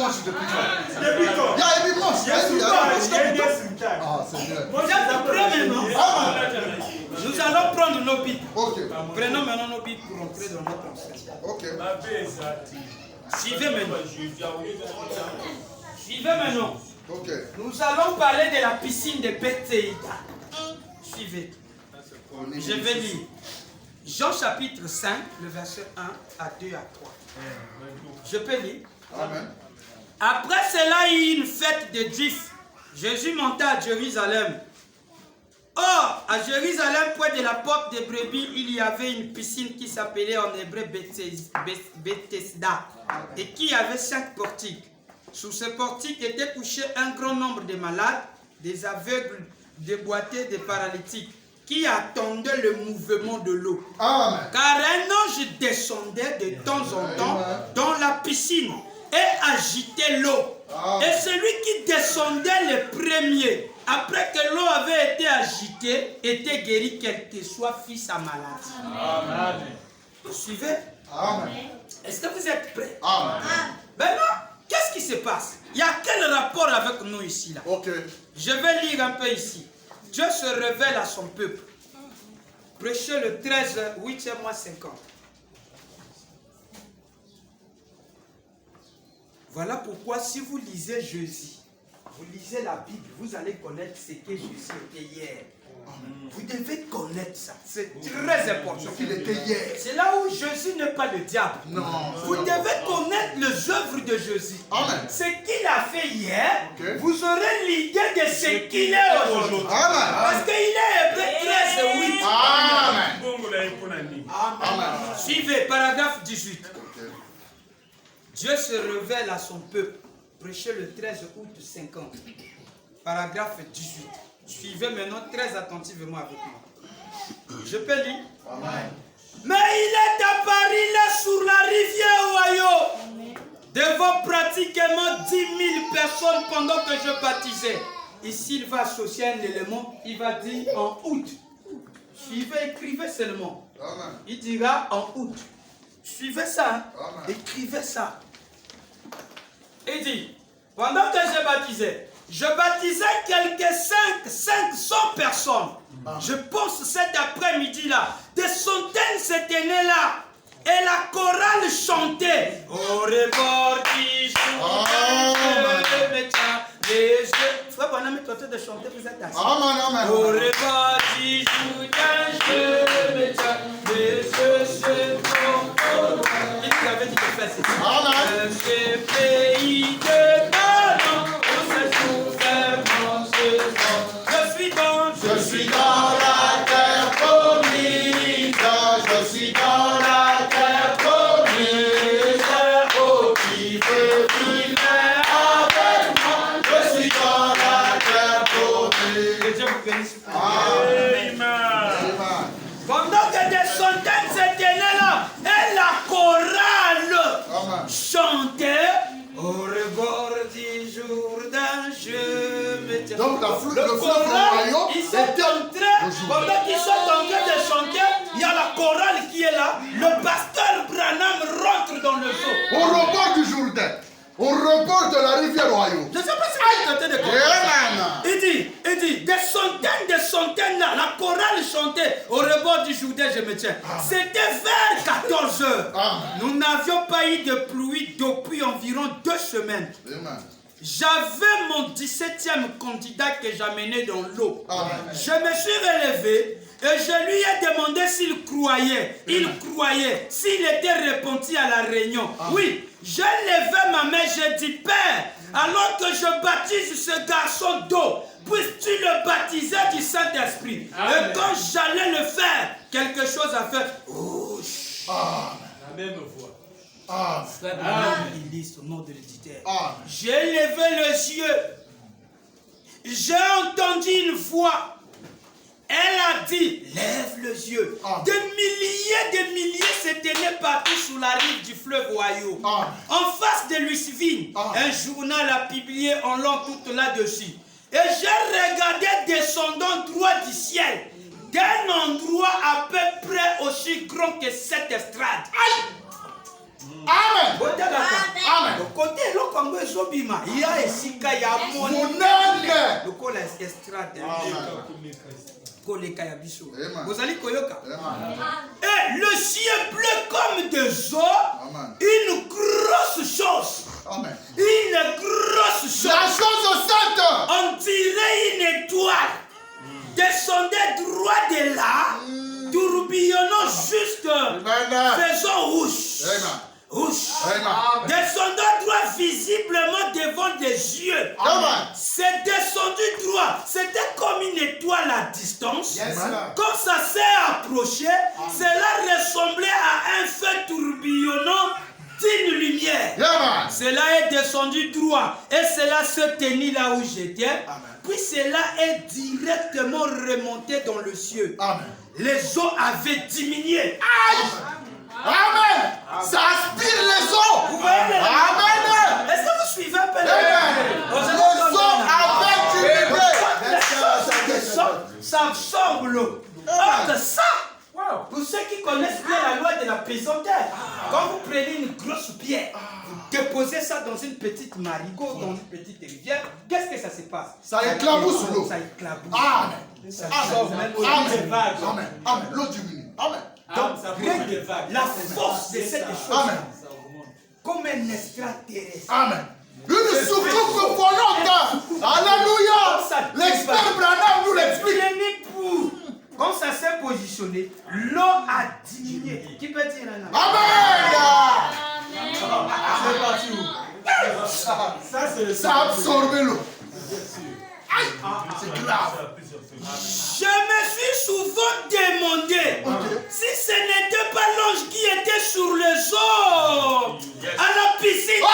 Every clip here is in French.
dimanche depuis quand? Depuis quand? Il y a un dimanche. Ah, Seigneur. Vous êtes prêts maintenant? Nous allons prendre nos Bibles. Ok. Prenons maintenant nos Bibles pour entrer dans notre enseignement. Ok. Suivez maintenant. Suivez maintenant. Ok. Nous allons parler de la piscine de Bethsaïda. Suivez. Je vais lire. Jean chapitre 5, le verset 1 à 2 à 3. Je peux lire. Amen. Après cela, il y eut une fête des Juifs. Jésus monta à Jérusalem. Or, à Jérusalem, près de la porte des brebis, il y avait une piscine qui s'appelait en hébreu Bethesda et qui avait 5 portiques. Sous ce portique était couché un grand nombre de malades, des aveugles, des boiteux, des paralytiques, qui attendaient le mouvement de l'eau. Amen. Car un ange descendait de temps en temps dans la piscine et agitait l'eau. Et celui qui descendait le premier, après que l'eau avait été agitée, était guéri, quel que soit fût sa maladie. Amen. Vous suivez? Amen. Est-ce que vous êtes prêts? Amen. Maintenant, qu'est-ce qui se passe? Il y a quel rapport avec nous ici là? Ok. Je vais lire un peu ici. Dieu se révèle à son peuple. Prêchez le 13, 8e mois 50. Voilà pourquoi si vous lisez Jésus, vous lisez la Bible, vous allez connaître ce que Jésus était hier. Vous devez connaître ça. C'est très important. Il était hier. C'est là où Jésus n'est pas le diable. Non. Vous devez connaître les œuvres de Jésus. Amen. Ce qu'il a fait hier, Ok. vous aurez l'idée de ce qu'il est aujourd'hui. Amen. Parce qu'il est Hébreu 13, 8. Amen. Amen. Suivez, paragraphe 18. Ok. Dieu se révèle à son peuple. Prêchez le 13 août 50. Paragraphe 18. Suivez maintenant très attentivement avec moi. Je peux lire. Amen. Mais il est apparu là sur la rivière Ohio, devant pratiquement 10 000 personnes pendant que je baptisais. Ici, il va associer un élément, il va dire en août. Suivez, écrivez seulement. Amen. Il dira en août. Suivez ça, hein? Amen. Écrivez ça. Il dit, pendant que je baptisais quelques 500 personnes. Je pense cet après-midi-là, des centaines se tenaient là. Et la chorale chantait. Au rebord du jour, je me tiens les yeux. Frère Bonhomme, tu es en train de chanter, vous êtes assis. Amen. Amen. Au rebord du jour, je me tiens les yeux sur ton corps. Qui nous avait dit de faire ça? Amen. Ce pays de Canaan, où se trouve vraiment ce sang. Je suis dans la terre promise. Je suis dans la terre promise. Oh, qui veut vivre avec moi? Je suis dans la terre promise. Que Dieu vous bénisse. Amen. Amen. Pendant que des centaines se tenaient là, et la chorale Amen. chantait au rebord du Jourdain, je me tiens. Donc la flûte, Le le fleuve chorale, royaume ils sont entrés, pendant qu'ils sont en train de chanter, il y a la chorale qui est là. Le pasteur Branham rentre dans le zoo. au rebord du Jourdain, au rebord de la rivière Royaume. Je ne sais pas si vous êtes en train de comprendre. Amen. Il dit, des centaines là, la chorale chantait au rebord du Jourdain, je me tiens. C'était vers 14 heures. Amen. Nous n'avions pas eu de pluie depuis environ 2 semaines. Amen. J'avais mon 17e candidat que j'amenais dans l'eau. Amen. Je me suis relevé et je lui ai demandé s'il croyait. Il croyait, s'il était repenti à la réunion. Oui, j'ai levé ma main, j'ai dit, Père, alors que je baptise ce garçon d'eau, puisses-tu le baptiser du Saint-Esprit? Et quand j'allais le faire, quelque chose a fait. Oh, La même voix. il lit son nom de l'éditeur. Amen. J'ai levé les yeux. J'ai entendu une voix. Elle a dit, lève les yeux. Des milliers se tenaient partout sur la rive du fleuve Ohio. En face de Louisville, un journal a publié en langue toute là-dessus. Et j'ai regardé descendant droit du ciel, d'un endroit à peu près aussi grand que cette estrade. Amen. Amen. Le côté le Congo Zobima, il y a ici qu'il y a mon le col estrade. Vous allez koyoka. Et le ciel bleu comme des eaux, une grosse chose. Amen. Une grosse chose. La chose sainte. On dirait une étoile. Descendait droit de là, tourbillonnant juste, faisant rouge. Rouge. Descendant droit visiblement devant des yeux. C'est descendu droit. C'était comme une étoile à distance. Quand ça s'est approché, cela ressemblait à un feu tourbillonnant d'une lumière. Cela est descendu droit et cela se tenait là où j'étais. Puis cela est directement remonté dans le ciel. Les eaux avaient diminué. Amen. Ça aspire les eaux. Vous voyez? Amen. Est-ce que vous suivez un peu? Les eaux avaient diminué. Ça absorbe l'eau. Or que ça, pour ceux qui connaissent bien la loi de la pesanteur, quand vous prenez une grosse pierre, vous déposez ça dans une petite marigot, dans une petite rivière, qu'est-ce que ça se passe? Ça éclabousse l'eau. Ça éclabousse. Amen. Ça absorbe même au Amen. Amen. L'eau diminue. Amen. Donc, la force de cette chose, comme un extraterrestre. Amen. Une soucoupe volante. Alléluia. L'expert Branham nous l'explique. Quand ça s'est positionné, l'eau a diminué. Qui peut dire un amen? Amen. Ça a absorbé l'eau. C'est grave. Je me suis souvent demandé si ce n'était pas l'ange qui était sur les eaux à la piscine.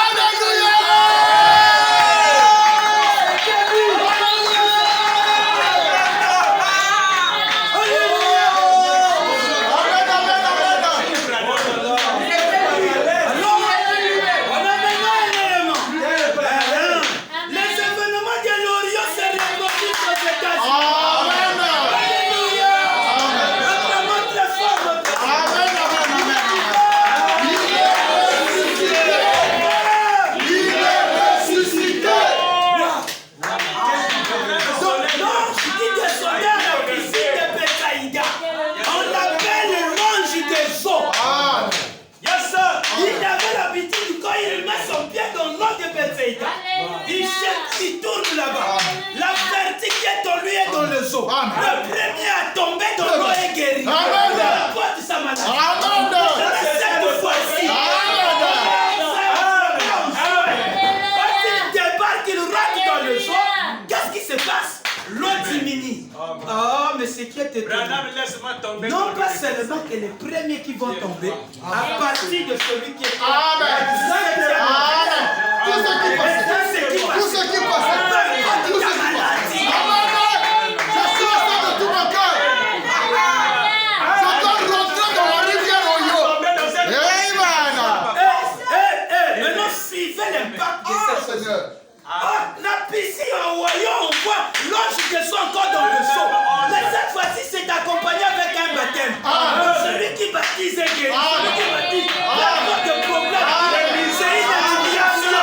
Il tourne là-bas. La vertige est en lui et dans le zoo. Le premier à tomber dans l'eau est guéri. La porte de sa maladie. Cette fois-ci. Quand il débarque, il rentre dans le zoo. Qu'est-ce qui se passe? L'eau diminue. Oh, mais c'est qui est étonnant. Non pas seulement que les premiers qui vont tomber, à partir de celui qui est. Tout ce qui passe. Tout ce qui passe. Je suis ça de tout mon cœur. Je dois rentrer dans la rivière Oyo. Maintenant, suivez l'impact de cette Seigneur. La piscine en Oyo, on voit l'ange descend encore dans le seau. Mais cette fois-ci, c'est accompagné avec un baptême. Celui qui baptise est guéri. Celui qui baptise, il y a pas de problème. C'est une humiliation.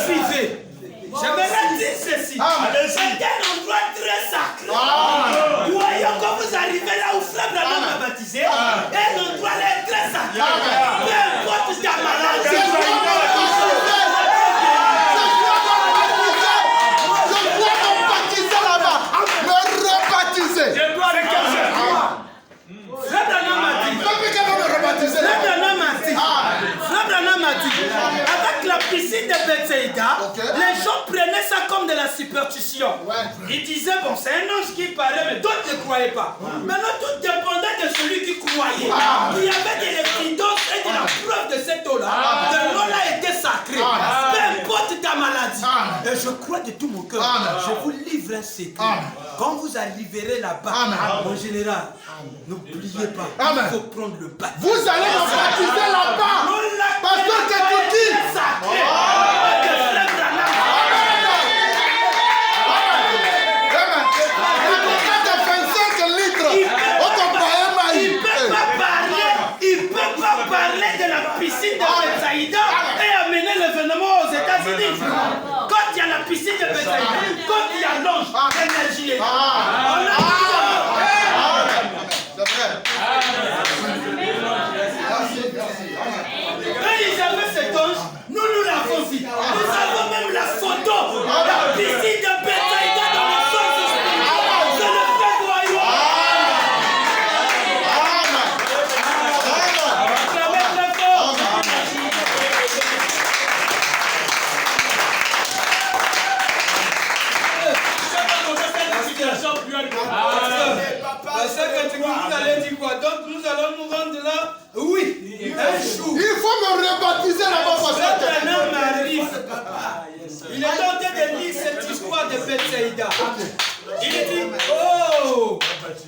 Suivez. J'aimerais dire ceci. C'est un endroit très sacré. Voyons quand vous arrivez là où Frère Branham m'a baptisé, et l'endroit là est très sacré. Peu importe ta maladie. Je dois me baptiser là-bas. Me rebaptiser. Frère Branham m'a dit. Frère Branham m'a dit. Avec la piscine de Bethsaïda, les gens prenaient ça comme de la superstition. Ils disaient, bon, c'est un ange qui parlait, mais d'autres ne croyaient pas. Maintenant, tout dépendait de celui qui croyait. Il y avait de l'évidence et de la preuve de cette eau-là. De l'eau-là était sacrée. Peu importe ta maladie. Et je crois de tout mon cœur. Je vous livre un secret. Quand vous arriverez là-bas, en général, n'oubliez pas, il faut prendre le baptême. Vous allez me baptiser là-bas. Pasteur Ketouti. piscine de Bethsaïda et amener l'événement aux États-Unis. Quand il y a la piscine de Bethsaïda, quand il y a l'ange, l'énergie est là. C'est vrai. Quand ils avaient cet ange, nous l'avons vu. Nous avons même la photo. La piscine de Bethsaïda dans le sens spirituel. C'est le fait royaume. Acclamez très fort. Parce que tu nous allez dire quoi? Donc nous allons nous rendre là. Oui, un jour. Il faut me rebaptiser là-bas parce Frère Branham arrive. Il est en train de lire cette histoire de Bethsaïda. Il dit, oh,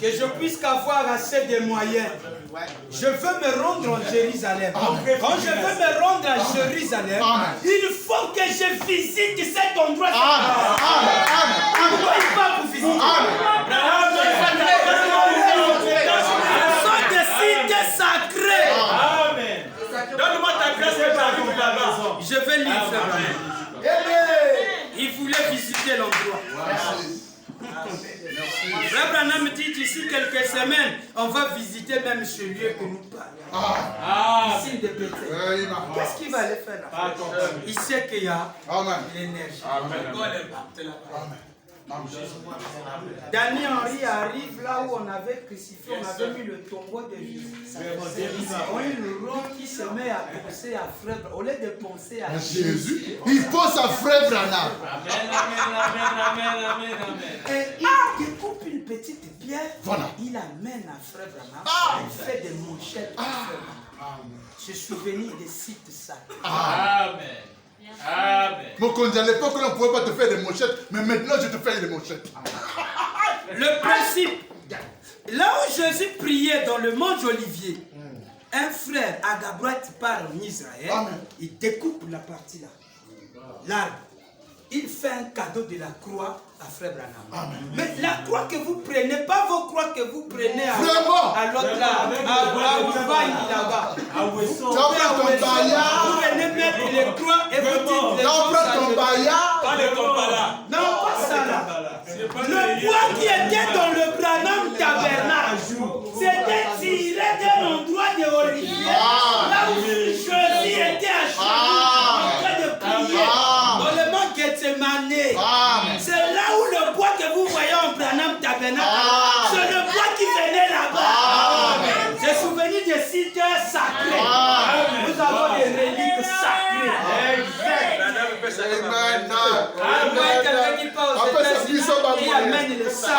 que je puisse avoir assez de moyens. Je veux me rendre en Jérusalem. Quand je veux me rendre à Jérusalem, il faut que je visite cet endroit. Pourquoi il va pour visiter? Ce sont des sites sacrés. Amen. Donne-moi ta grâce et ta là-bas. Je vais lire, frère Branham. Il voulait visiter l'endroit. Frère Branham dit d'ici quelques semaines, on va visiter même ce lieu que nous parlons. Ici de Bethel. Qu'est-ce qu'il va aller faire là? Il sait qu'il y a l'énergie. Danny Henry arrive là où on avait crucifié, on avait mis le tombeau de Jésus. On a eu le roi qui se met à penser à frère, au lieu de penser à Jésus, il pense à frère Branham. Et il découpe une petite pierre, il amène à frère Branham, il fait des manchettes à frère Branham. Se souvenir des sites sacrés. Amen. Amen. Mon conduit, à l'époque, on ne pouvait pas te faire des manchettes, mais maintenant je te fais des manchettes. Le principe, là où Jésus priait dans le mont Olivier, un frère à Gabriel part en Israël, il découpe la partie là, l'arbre. Il fait un cadeau de la croix à frère Branham. Mais la croix que vous prenez, pas vos croix que vous prenez à l'autre là, à Ouvaï là-bas. Vous venez mettre les croix et vous dites les gens. Non, pas ça là. Le bois qui était dans le Branham tabernacle, c'était tiré d'un endroit de Olivier, là où Jésus était à Jérusalem, en train de prier, dans le mont Gethsemane. C'est là où le bois que vous voyez en Branham tabernacle, c'est le bois qui venait là-bas. C'est souvenir des sites sacrés. Nous avons des reliques sacrées. Quelqu'un qui part aux États-Unis, il amène le sable.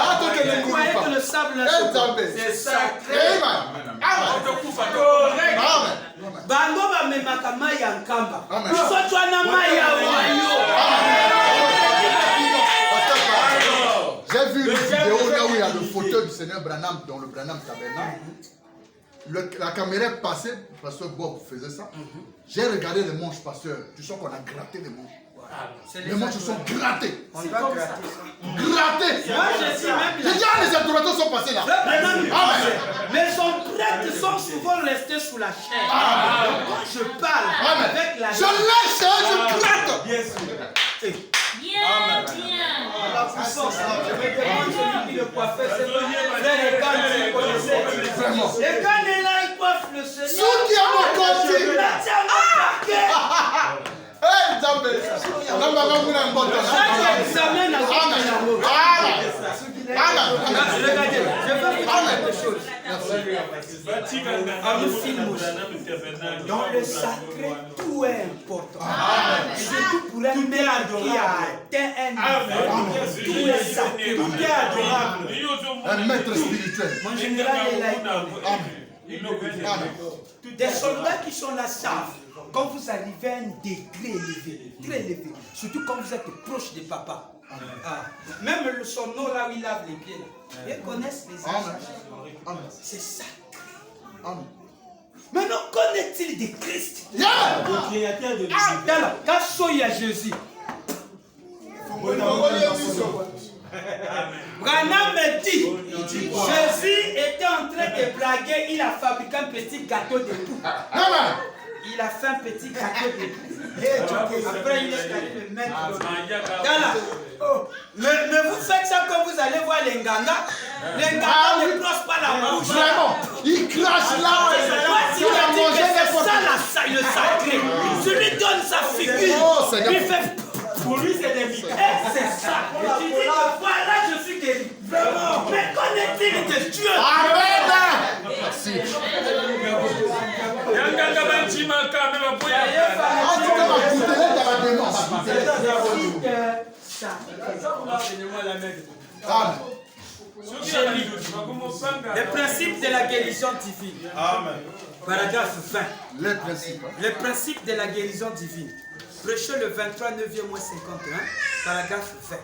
Vous voyez que le sable c'est sacré. Bango ba memaka mai ya nkamba. Soto na mai ya wayo. J'ai vu une vidéo là où il y a le fauteuil du Seigneur Branham dans le Branham tabernacle. La caméra est passée, le pasteur Bob faisait ça. J'ai regardé les manches, pasteur. Tu sens qu'on a gratté les manches. Les manches sont grattées. On va gratter ça. Gratté. Moi, je dis même. Déjà, les adorateurs sont passés là. Mais son prêtre sont souvent restés sous la chair. Donc, quand je parle avec la je lâche, je gratte. La puissance. Je me demande celui qui le coiffait. C'est frère Egan, vous connaissez. Egan est là, il coiffe le Seigneur. Ceux qui ont mon compte. Regardez, je vais vous dire quelque chose. Dans le sacré, tout est important. Surtout pour un mec qui a atteint un niveau. Tout est sacré, tout est adorable. Un maître spirituel. Mon général est là. Des soldats qui sont là savent. Quand vous arrivez à un degré élevé, très élevé, surtout quand vous êtes proche de papa, même son nom là où il lave les pieds, ils connaissent les images. C'est ça. Maintenant, qu'en est-il de Christ? Le créateur de l'univers. Quand soyez Jésus, Branham me dit, Jésus était en train de blaguer, il a fabriqué un petit gâteau de tout. il a fait un petit gâteau de après il est allé le mettre. Voilà. Mais vous faites ça quand vous allez voir les Nganga. Les Nganga ne clochent pas la bouche. Vraiment, il crache là. Si tu as dit que c'est ça le sacré, tu lui donnes sa figure. Il fait. Pour lui, c'est des mythes. C'est ça. Et tu dis que voilà, je suis guéri. Vraiment. Mais qu'en est-il de Dieu? Amen. Merci. Les principes de la guérison divine. Amen. Paragraphe 20. Les principes. Les principes de la guérison divine. Prêchez le 23, 9e mois 51, paragraphe 20.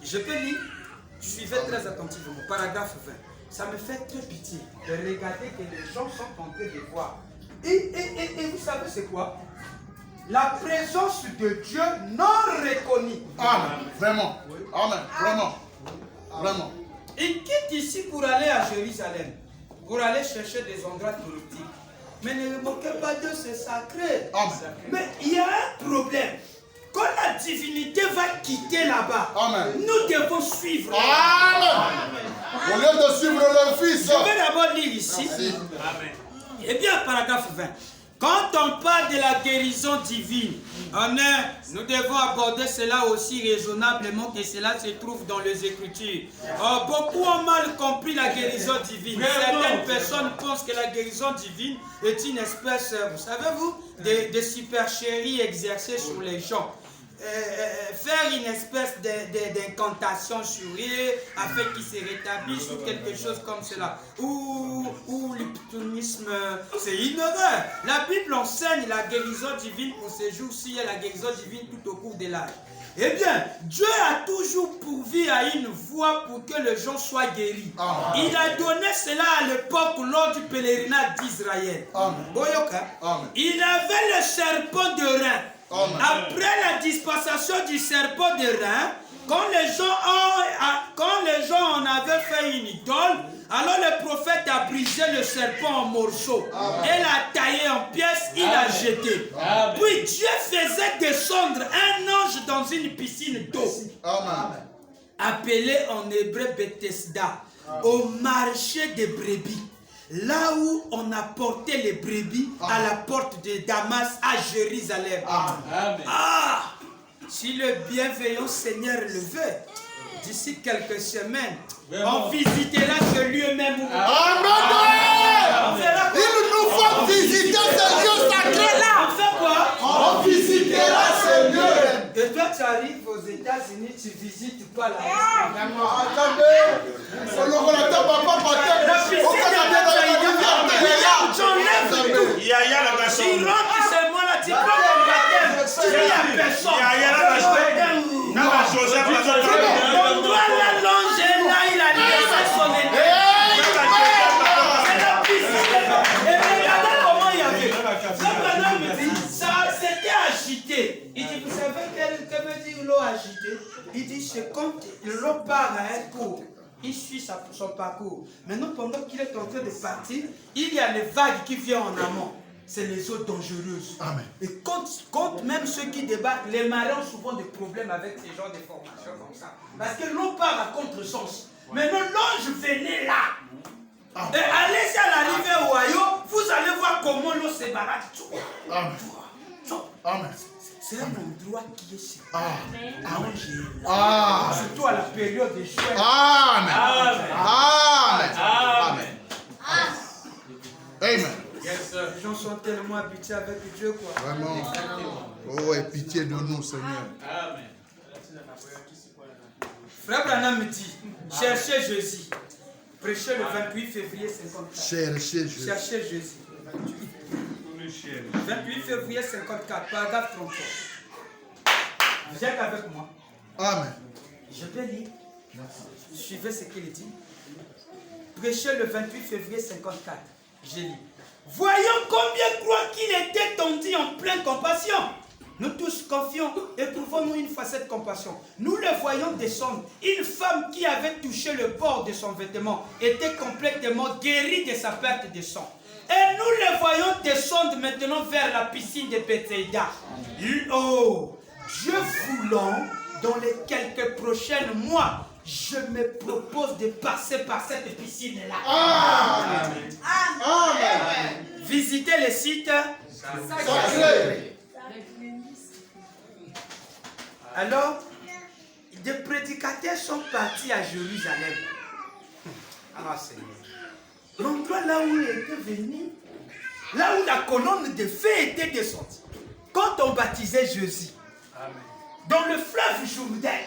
Je peux lire, suivez très attentivement. Paragraphe 20. Ça me fait très pitié de regarder que les gens sont en train de voir. Et vous savez c'est quoi? La présence de Dieu non reconnue. Amen. Vraiment. Amen. Vraiment. Vraiment. Il quitte ici pour aller à Jérusalem, pour aller chercher des endroits touristiques. Mais ne vous moquez pas de ce sacré. Amen. Mais il y a un problème. Quand la divinité va quitter là-bas, nous devons suivre. Amen. Au lieu de suivre le Fils. Je vais d'abord lire ici. Amen. Eh bien, paragraphe 20. Quand on parle de la guérison divine, nous devons aborder cela aussi raisonnablement que cela se trouve dans les Écritures. Beaucoup ont mal compris la guérison divine. Certaines personnes pensent que la guérison divine est une espèce, vous savez-vous, de supercherie exercée sur les gens. Faire une espèce d'incantation sur eux afin qu'ils se rétablissent ou quelque chose comme cela. Ou l'hypnotisme, c'est une erreur. La Bible enseigne la guérison divine pour ces jours-ci et la guérison divine tout au cours de l'âge. Eh bien, Dieu a toujours pourvu à une voie pour que les gens soient guéris. Il a donné cela à l'époque lors du pèlerinage d'Israël. Il avait le serpent de rein. Après la dispensation du serpent de rein, quand les gens en avaient fait une idole, alors le prophète a brisé le serpent en morceaux et l'a taillé en pièces, il l'a jeté. Puis Dieu faisait descendre un ange dans une piscine d'eau, appelée en hébreu Bethesda, au marché des brebis. Là où on a porté les brebis à la porte de Damas à Jérusalem. Si le bienveillant Seigneur le veut, d'ici quelques semaines, on visitera ce lieu même où... Il nous faut visiter ce lieu sacré-là. On fait quoi? On visitera ce lieu. Et toi, tu arrives aux États-Unis, tu visites pas la Attendez. j'enlève tout. Il y a la personne. Tu rentres seulement là, tu prends le baptême, tu dis à personne. Il y a la personne. On doit la longer là, il a laissé son ennemi. C'est la piscine. Et regardez comment il y avait. Le me dit, ça s'était agité. Il dit, vous savez que veut dire l'eau agitée? Il dit, c'est quand l'eau part à un cours. Il suit son parcours. Maintenant, pendant qu'il est en train de partir, il y a les vagues qui viennent en amont. C'est les eaux dangereuses. Et quand même ceux qui débattent, les marins ont souvent des problèmes avec ces genres de formations comme ça. Parce que l'eau part à contre-sens. Maintenant, l'ange venait là. Et allez à l'arrivée au Ohio, vous allez voir comment l'eau se barrage. C'est un endroit qui est séparé. Surtout à la période des juin. Amen. Les gens sont tellement habitués avec Dieu, quoi. Vraiment. Oh, et pitié de nous, Seigneur. Amen. Frère Branham me dit, cherchez Jésus. Prêchez le 28 février 54. Cherchez Jésus. Cherchez Jésus. 28 février 54, paragraphe 33. Vous êtes avec moi? Amen. Je peux lire. Suivez ce qu'il dit. Prêchez le 28 février 54. Je lis. Voyons combien croient qu'il était tendu en pleine compassion. Nous tous confions, éprouvons-nous une fois cette compassion. Nous le voyons descendre. Une femme qui avait touché le bord de son vêtement était complètement guérie de sa perte de sang. Et nous le voyons descendre maintenant vers la piscine de Bethsaïda. Oh, Dieu voulant, dans les quelques prochains mois, je me propose de passer par cette piscine-là. Amen. Amen. Visiter les sites Sacré. Alors, des prédicateurs sont partis à Jérusalem. Ah Seigneur. L'endroit là où il était venu, là où la colonne de feu était descendue. Quand on baptisait Jésus, dans le fleuve Jourdain,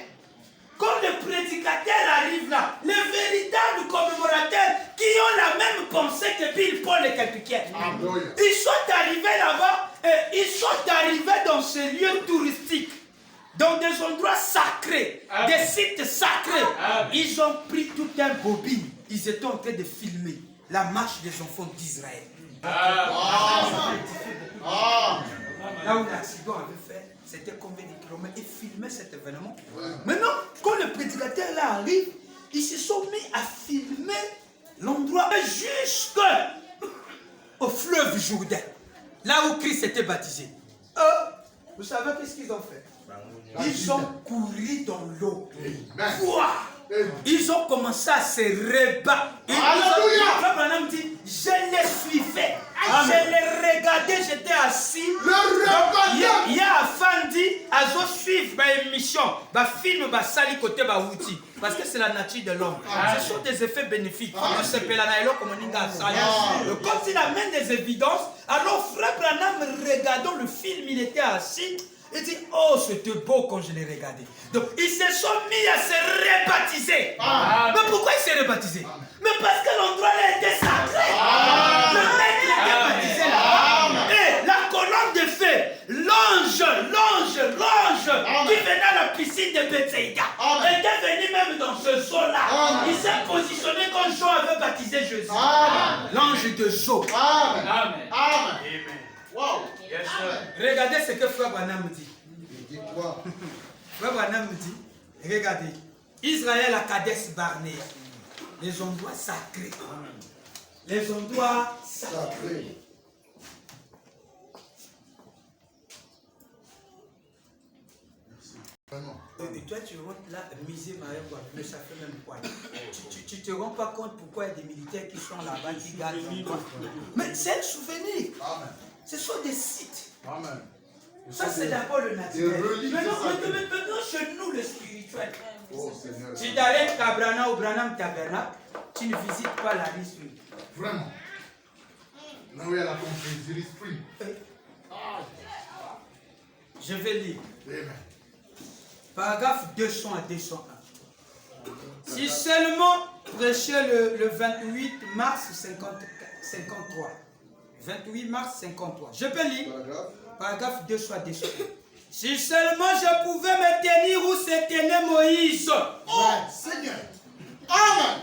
quand les prédicateurs arrivent là, les véritables commémorateurs qui ont la même pensée que Bill, Paul et Pierre, ils sont arrivés là-bas et ils sont arrivés dans ces lieux touristiques, dans des endroits sacrés, des sites sacrés. Ils ont pris tout un bobine. Ils étaient en train de filmer la marche des enfants d'Israël. Là où l'accident avait fait, c'était combien de kilomètres? Ils filmaient cet événement. Maintenant, quand le prédicateur là arrive, ils se sont mis à filmer l'endroit jusqu'au fleuve Jourdain, là où Christ était baptisé. Vous savez qu'est-ce qu'ils ont fait? Ils ont couru dans l'eau. Ils ont commencé à se rebattre. Alléluia. Dit, je les suivais. Je les regardais, j'étais assis. Il y a Afan dit, à suivre une émission, film, sali côté outil. Parce que c'est la nature de l'homme. Ce sont des effets bénéfiques. Quand il amène des évidences, alors frère Branham, regardant le film, il était assis. Il dit, oh, c'était beau quand je l'ai regardé. Donc, ils se sont mis à se rebaptiser. Mais pourquoi ils se rebaptisaient? Mais parce que l'endroit là était sacré. Le maître était baptisé là. Et la colonne de feu, l'ange qui venait à la piscine de Bethsaïda était venu même dans ce zoo-là. Il s'est positionné quand Jean avait baptisé Jésus. L'ange de Jean. Amen. Amen. Wow. Yes, sir. Regardez ce que Frère Branham dit. Il dit quoi? Frère Branham dit, regardez, Israël à Kadesh Barnea, les endroits sacrés. Les endroits sacrés. Et toi tu rentres là, misé Marie, mais ça fait même quoi? Tu te rends pas compte pourquoi il y a des militaires qui sont là-bas, qui gardent. Mais c'est un souvenir. Amen. Ce sont des sites. Amen. Ça c'est d'abord le naturel. Maintenant, chez nous le spirituel. oh Seigneur. Si tu arrêtes à Branham ou Branham Tabernacle, tu ne visites pas la liste. Vraiment. Là où il y a la conférence, l'esprit. Je vais lire. Amen. Paragraphe 200 à 201. Si seulement prêcher le 28 mars 53. 28 mars 53. Je peux lire. Paragraphe 200 à 201. Si seulement je pouvais me tenir où se tenait Moïse. Oh Seigneur. Amen.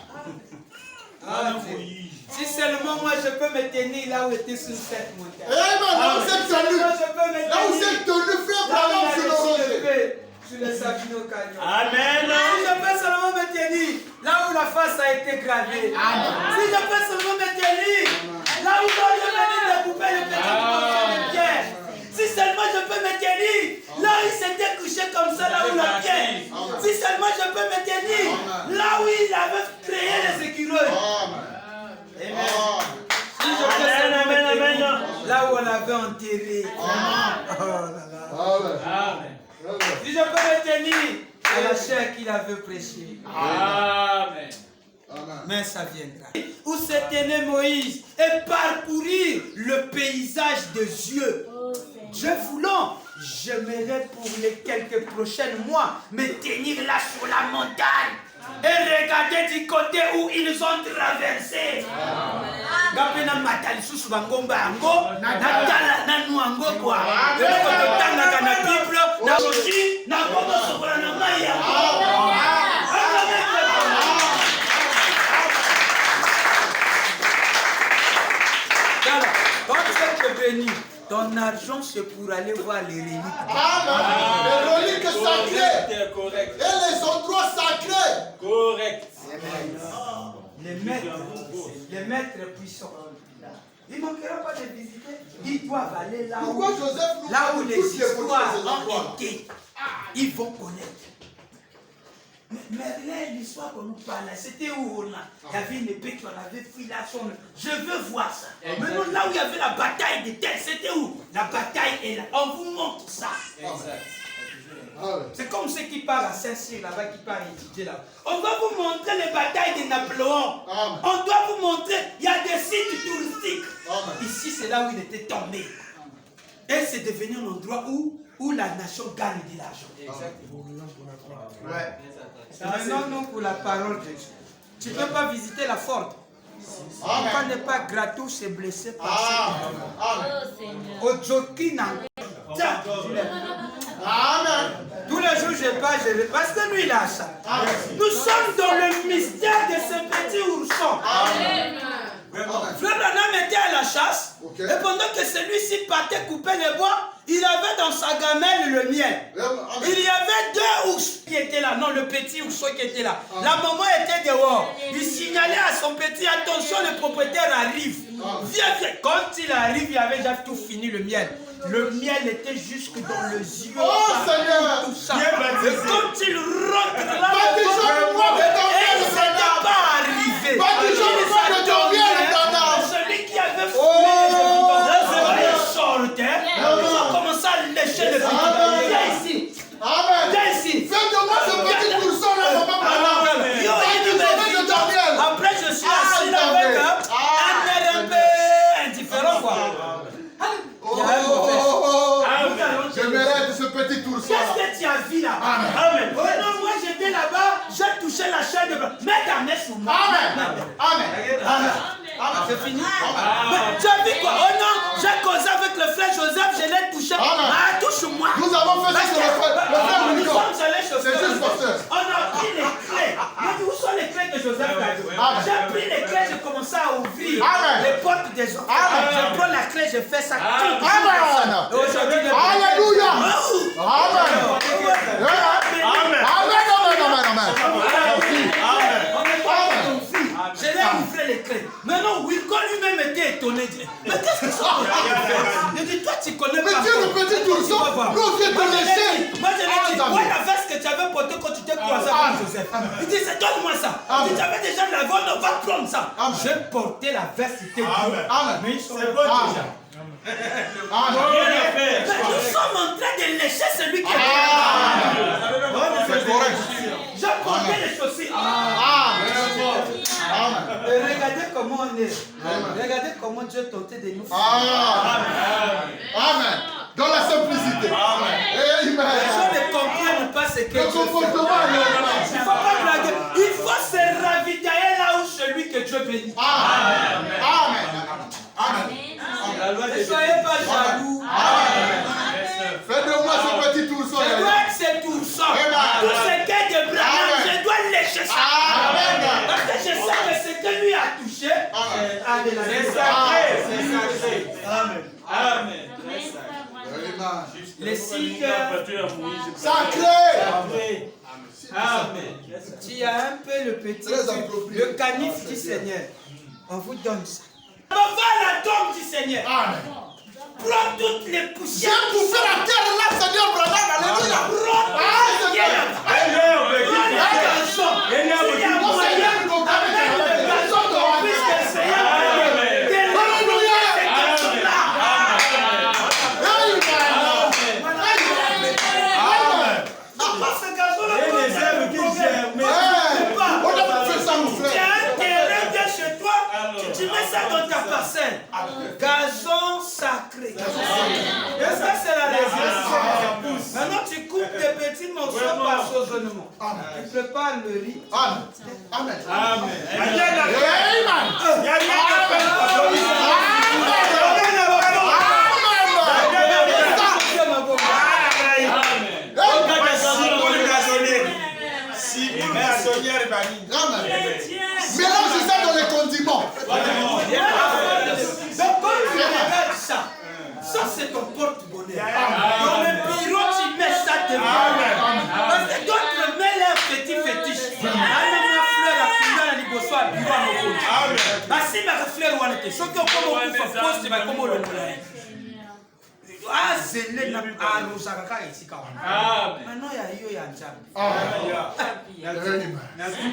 Si seulement moi je peux me tenir là où était sur cette montagne. Amen. Là où c'est tenu. Là où c'est tenu, frère Branham sur le rocher. Sur les Sabino Canyon. Amen. Si je peux seulement me tenir là où la face a été gravée. Si je peux seulement me tenir là où Dieu m'a dit de couper le petit morceau de pierre. Si seulement je peux me tenir là où il s'était couché comme ça, là où la pierre. Si seulement je peux me tenir là où il avait créé les écureuils. Amen. Si je peux seulement me tenir là où on l'avait enterré. Oh là là. Amen. Si je peux me tenir à la chair qu'il avait prêchée. Amen. Mais ça viendra. Où se tenait Moïse et parcourir le paysage de Dieu. Dieu voulant, j'aimerais pour les quelques prochains mois me tenir là sur la montagne et regarder du côté où ils ont traversé. Gapena matali susu bangomba yango natala nanu yango kwa eloko totangaka na Bible na aussi na bongo sokola na mai yango. Quand tu es béni, ton argent c'est pour aller voir les reliques. Amen. Les reliques sacrées. Correct. Et les endroits sacrés. Correct. Les maîtres puissants. Il ne manquera pas de visiter. Ils doivent aller là Pourquoi Joseph nous là parle où de les toutes les histoires photos de ces ont endroits-là? été. Ils vont connaître. Mais là, l'histoire qu'on nous parle, c'était où on a. Il y avait une épée qu'on avait pris là. Je veux voir ça. Maintenant, là où il y avait la bataille des têtes, c'était où? La bataille est là. On vous montre ça. C'est comme ceux qui partent à Saint-Cyr là-bas, qui partent étudier là. On va vous montrer les batailles de Napoléon. Amen. On doit vous montrer, il y a des sites touristiques. Amen. Ici, c'est là où il était tombé. Et c'est devenu un endroit où la nation gagne de l'argent. Ouais. Maintenant, non pour la parole de Dieu. Tu ne peux pas visiter la forte. Amen. Quand n'est pas gratuit, c'est blessé par Amen. Amen. au Jokina. Amen. Tous les jours, je parle, parce que lui, il a ça. Nous sommes dans le mystère de ce petit ourson. Frère Branham était à la chasse. Okay. Et pendant que celui-ci partait couper les bois, il avait dans sa gamelle le miel. Amen. Il y avait deux ours qui étaient là. Non, le petit ourson qui était là. La maman était dehors. Il signalait à son petit, attention, le propriétaire arrive. Viens, viens. Quand il arrive, il avait déjà tout fini le miel. Le miel était jusque dans les yeux. Oh Seigneur. Tout ça. Et quand il rentre là, Baptisons-moi de ton et il miel, ne s'était pas arrivé. Baptisons-moi de ton miel, Branham. Celui qui avait foulé les il sortait. Ils ont commencé à lécher les petits. Viens ici. Amen. Viens ici. Fais de moi ce petit ourson là, papa Branham. Baptisons-moi de ton miel. Après, je suis assis là avec un air un peu indifférent, quoi. Il y a un mauvais. Je mérite ce petit ourson Qu'est-ce là. que tu as vu là? Amen. Oh non, moi j'étais là-bas, j'ai touché la chair de bras. Mets ta main sur moi. Amen. Amen. Amen. C'est fini? Mais tu as vu quoi? Oh non, j'ai causé avec le frère Joseph, je l'ai touché. Amen. Ah, touche-moi. Nous avons fait ça sur le frère Nous Nico. sommes allés chez C'est juste pasteur. On a pris les clés. Moi, où sont les clés que Joseph a dit? Amen. J'ai pris les clés, j'ai commencé à ouvrir Amen. les portes des autres. Amen. Je prends la clé, je fais ça. Amen. Aujourd'hui, Alléluia. Amen. Amen. Amen. Je l'ai ouvré les clés. Maintenant, Wilco lui-même était étonné. Mais qu'est-ce que ça peut faire? Il dit, toi, tu connais Mais pas. Dieu, le petit ourson, nous on vient de Moi, je l'ai laisser. dit, où est la veste que tu avais portée quand tu t'es croisé avec Joseph? Il dit, donne-moi ça. Il dit, tu avais déjà de la vente, on va prendre ça. J'ai porté la veste, c'était beau. Amen. Mais ils sont C'est bon déjà. Amen. Mais nous sommes en train de lécher celui qui est C'est correct. J'ai porté les chaussures. Amen. Et regardez comment on est. Regardez comment Dieu tentait de nous faire. Amen. Dans la simplicité. Amen. Les gens ne comprennent pas ce que Le Dieu fait. comportement est Il ne faut pas blaguer. Il faut se ravitailler là où celui que Dieu bénit. Amen. Amen. Amen. Ne soyez pas jaloux. Fais de moi ce petit ourson. Je dois être cet ourson. Tout ce qu'est de Branham, je dois lécher ça. Amen. Parce que je sais que ce que lui a touché, a de la C'est grâce. sacré. C'est sacré. Amen. Amen. Les signes. Sacré. Amen. Tu as un peu le petit, Très approprié. le canif du Seigneur. On vous donne ça. On va à la tombe du Seigneur. Amen. Prends toutes les J'ai poussières. bouffé la terre là, Seigneur Branham. Alléluia. Prends Ah, Seigneur. Prends les garçons. S'il y a moyen, amène les garçons qu'on puisse le Seigneur Alléluia. ces garçons-là. Parce que ce garçon-là, Et les œuvres qu'il gère, mais- On a fait ça, mon tu frère. as un terrain bien chez toi, tu mets ça dans ta parcelle. Gazon sacré. Est-ce que c'est la raison? Maintenant, tu coupes des petits morceaux par saisonnement. Tu prépares le riz. Amen. Amen. Amen. Mélange ça dans les condiments. Donc, quand tu regardes ça, ça c'est ton porte-bonheur. Dans le bureau, tu mets ça devant. Parce que d'autres mettent leur petit fétiche. Ah non, ma fleur a coulé à l'Ibosso à bureau à mon compte. Ah si, ma fleur affaire wana te. Soki okoma okufa poste bakoma olongola ye. Azele na alozaka kaka esika wana. Maintenant ya yo ya nzambe.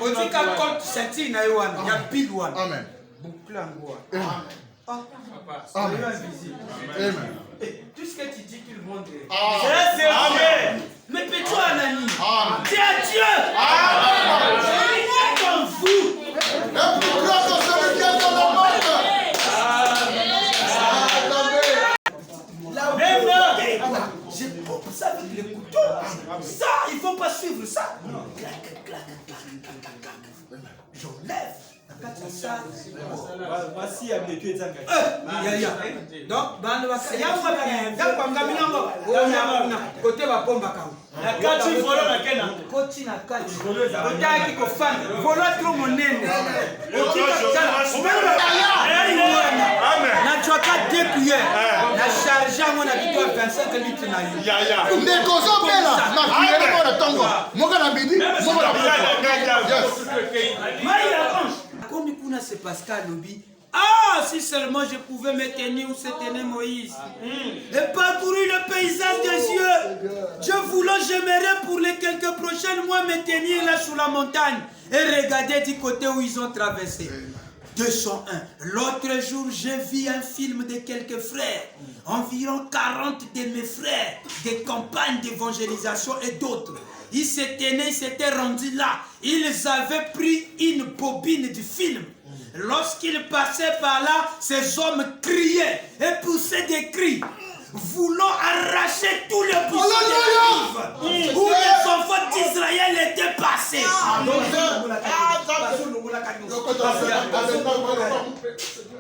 Otika compte ceinture na yo wana, ya pile wana. Amen. Boucle yango Amen. Soyez invisible. Amen. Tout ce que tu dis, tout le monde est. Amen. Mais peux-toi, Anani, Amen. c'est à Dieu. Amen. C'est en vous. Le plus grand que celui qui est dans le monde. Je coupe ça avec le couteau. Ça, il ne faut pas suivre ça. Clac, clac, clac, clac, clac, clac. J'enlève. Voici à mes pieds. Donc, côté va pomba kao. La kati volo na kena. Côté na kati. Otaki ko fan. Volo trop monene. Na choka 2 cuillères. Na charge moi na bito 25 litres na yo. Ya. Nekozo pela. Na cuillère mo na tongo. Moka na bidi, moka na bidi. Yes. Comme Kuna c'est Pascal Lobi. Ah, si seulement je pouvais me tenir où se tenait Moïse. Et parcourir le paysage des yeux. J'aimerais pour les quelques prochains mois me tenir là sous la montagne et regarder du côté où ils ont traversé. 201. L'autre jour, j'ai vu un film de quelques frères. Environ 40 de mes frères, des campagnes d'évangélisation et d'autres. Ils s'étaient rendus là. Ils avaient pris une bobine du film. Lorsqu'ils passaient par là, ces hommes criaient et poussaient des cris, voulant arracher tous les buissons de la rive où les enfants d'Israël étaient passés.